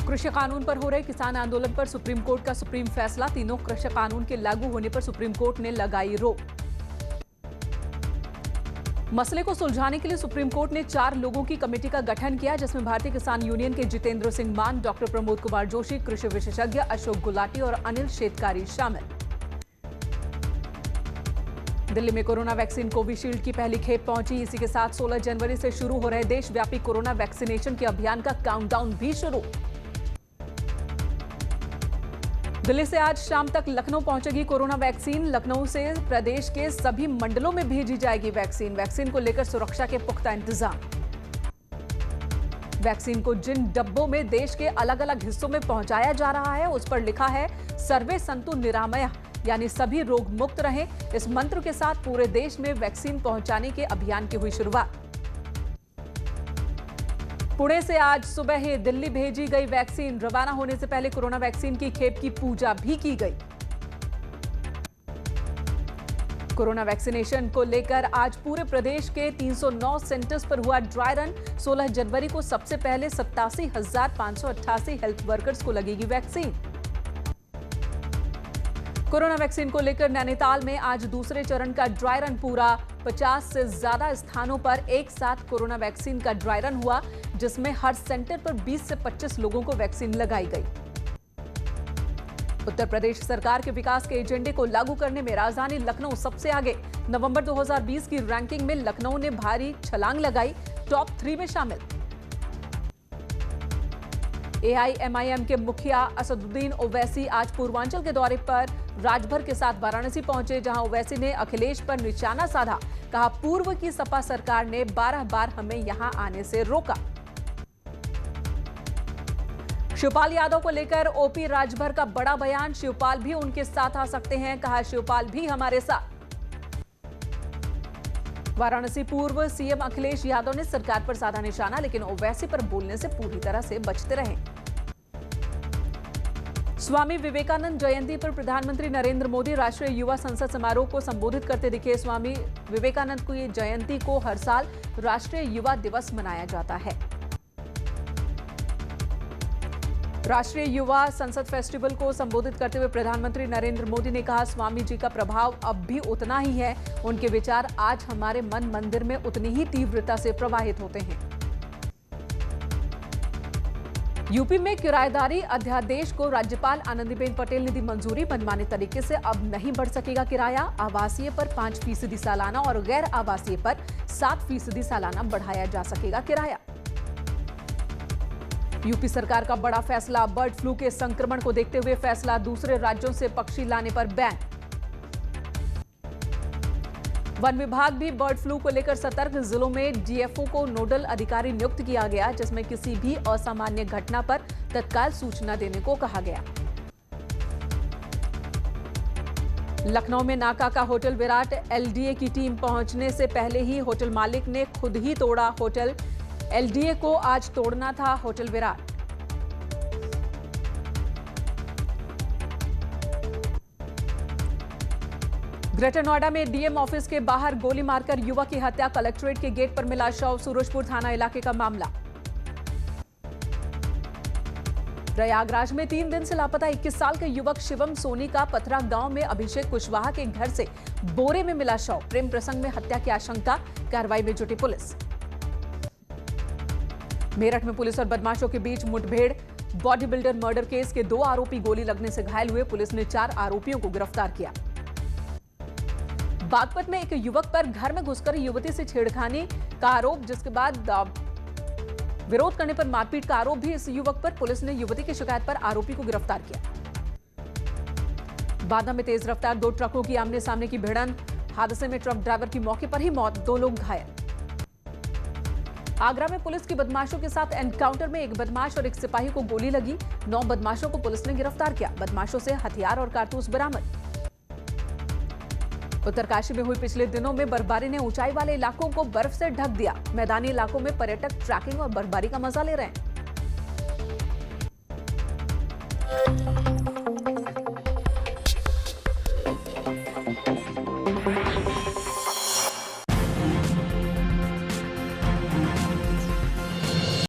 कृषि कानून पर हो रहे किसान आंदोलन पर सुप्रीम कोर्ट का सुप्रीम फैसला। तीनों कृषि कानून के लागू होने पर सुप्रीम कोर्ट ने लगाई रोक। मसले को सुलझाने के लिए सुप्रीम कोर्ट ने 4 लोगों की कमेटी का गठन किया, जिसमें भारतीय किसान यूनियन के जितेंद्र सिंह मान, डॉक्टर प्रमोद कुमार जोशी, कृषि विशेषज्ञ अशोक गुलाटी और अनिल शेतकारी शामिल। दिल्ली में कोरोना वैक्सीन कोविशील्ड की पहली खेप पहुंची। इसी के साथ 16 जनवरी से शुरू हो रहे देशव्यापी कोरोना वैक्सीनेशन के अभियान का काउंटडाउन भी शुरू। दिल्ली से आज शाम तक लखनऊ पहुंचेगी कोरोना वैक्सीन। लखनऊ से प्रदेश के सभी मंडलों में भेजी जाएगी वैक्सीन। वैक्सीन को लेकर सुरक्षा के पुख्ता इंतजाम। वैक्सीन को जिन डब्बों में देश के अलग अलग हिस्सों में पहुंचाया जा रहा है, उस पर लिखा है सर्वे संतु निरामया, यानी सभी रोग मुक्त रहें। इस मंत्र के साथ पूरे देश में वैक्सीन पहुंचाने के अभियान की हुई शुरुआत। पुणे से आज सुबह ही दिल्ली भेजी गई वैक्सीन। रवाना होने से पहले कोरोना वैक्सीन की खेप की पूजा भी की गई। कोरोना वैक्सीनेशन को लेकर आज पूरे प्रदेश के 309 सेंटर्स पर हुआ ड्राई रन। 16 जनवरी को सबसे पहले 87,588 हेल्थ वर्कर्स को लगेगी वैक्सीन। कोरोना वैक्सीन को लेकर नैनीताल में आज दूसरे चरण का ड्राई रन पूरा। 50 से ज्यादा स्थानों पर एक साथ कोरोना वैक्सीन का ड्राई रन हुआ, जिसमें हर सेंटर पर 20 से 25 लोगों को वैक्सीन लगाई गई। उत्तर प्रदेश सरकार के विकास के एजेंडे को लागू करने में राजधानी लखनऊ सबसे आगे। नवंबर 2020 की रैंकिंग में लखनऊ ने भारी छलांग लगाई, टॉप 3 में शामिल। AIMIM के मुखिया असदुद्दीन ओवैसी आज पूर्वांचल के दौरे पर राजभर के साथ वाराणसी पहुंचे, जहां ओवैसी ने अखिलेश पर निशाना साधा। कहा, पूर्व की सपा सरकार ने 12 बार हमें यहां आने से रोका। शिवपाल यादव को लेकर OP राजभर का बड़ा बयान। शिवपाल भी उनके साथ आ सकते हैं, कहा शिवपाल भी हमारे साथ। वाराणसी पूर्व CM अखिलेश यादव ने सरकार पर साधा निशाना, लेकिन ओवैसी पर बोलने से पूरी तरह से बचते रहे। स्वामी विवेकानंद जयंती पर प्रधानमंत्री नरेंद्र मोदी राष्ट्रीय युवा संसद समारोह को संबोधित करते दिखे। स्वामी विवेकानंद की जयंती को हर साल राष्ट्रीय युवा दिवस मनाया जाता है। राष्ट्रीय युवा संसद फेस्टिवल को संबोधित करते हुए प्रधानमंत्री नरेंद्र मोदी ने कहा, स्वामी जी का प्रभाव अब भी उतना ही है। उनके विचार आज हमारे मन मंदिर में उतनी ही तीव्रता से प्रवाहित होते हैं। यूपी में किराएदारी अध्यादेश को राज्यपाल आनंदीबेन पटेल ने दी मंजूरी। मनमाने तरीके से अब नहीं बढ़ सकेगा किराया। आवासीय पर 5% सालाना और गैर आवासीय पर 7% सालाना बढ़ाया जा सकेगा किराया। यूपी सरकार का बड़ा फैसला। बर्ड फ्लू के संक्रमण को देखते हुए फैसला। दूसरे राज्यों से पक्षी लाने पर बैन। वन विभाग भी बर्ड फ्लू को लेकर सतर्क। जिलों में DFO को नोडल अधिकारी नियुक्त किया गया, जिसमें किसी भी असामान्य घटना पर तत्काल सूचना देने को कहा गया। लखनऊ में नाका का होटल विराट। LDA की टीम पहुंचने से पहले ही होटल मालिक ने खुद ही तोड़ा होटल। LDA को आज तोड़ना था होटल विराट। ग्रेटर नोएडा में DM ऑफिस के बाहर गोली मारकर युवक की हत्या। कलेक्ट्रेट के गेट पर मिला शव। सूरजपुर थाना इलाके का मामला। प्रयागराज में 3 दिन से लापता 21 साल के युवक शिवम सोनी का पथरा गांव में अभिषेक कुशवाहा के घर से बोरे में मिला शव। प्रेम प्रसंग में हत्या की आशंका। कार्रवाई में जुटी पुलिस। मेरठ में पुलिस और बदमाशों के बीच मुठभेड़। बॉडी बिल्डर मर्डर केस के 2 आरोपी गोली लगने से घायल हुए। पुलिस ने 4 आरोपियों को गिरफ्तार किया। बागपत में एक युवक पर घर में घुसकर युवती से छेड़खानी का आरोप, जिसके बाद विरोध करने पर मारपीट का आरोप भी इस युवक पर। पुलिस ने युवती की शिकायत पर आरोपी को गिरफ्तार किया। बांदा में तेज रफ्तार 2 ट्रकों की आमने सामने की भिड़ंत। हादसे में ट्रक ड्राइवर की मौके पर ही मौत, 2 लोग घायल। आगरा में पुलिस की बदमाशों के साथ एनकाउंटर में एक बदमाश और एक सिपाही को गोली लगी। 9 बदमाशों को पुलिस ने गिरफ्तार किया। बदमाशों से हथियार और कारतूस बरामद। उत्तरकाशी में हुई पिछले दिनों में बर्फबारी ने ऊंचाई वाले इलाकों को बर्फ से ढक दिया। मैदानी इलाकों में पर्यटक ट्रैकिंग और बर्फबारी का मजा ले रहे हैं।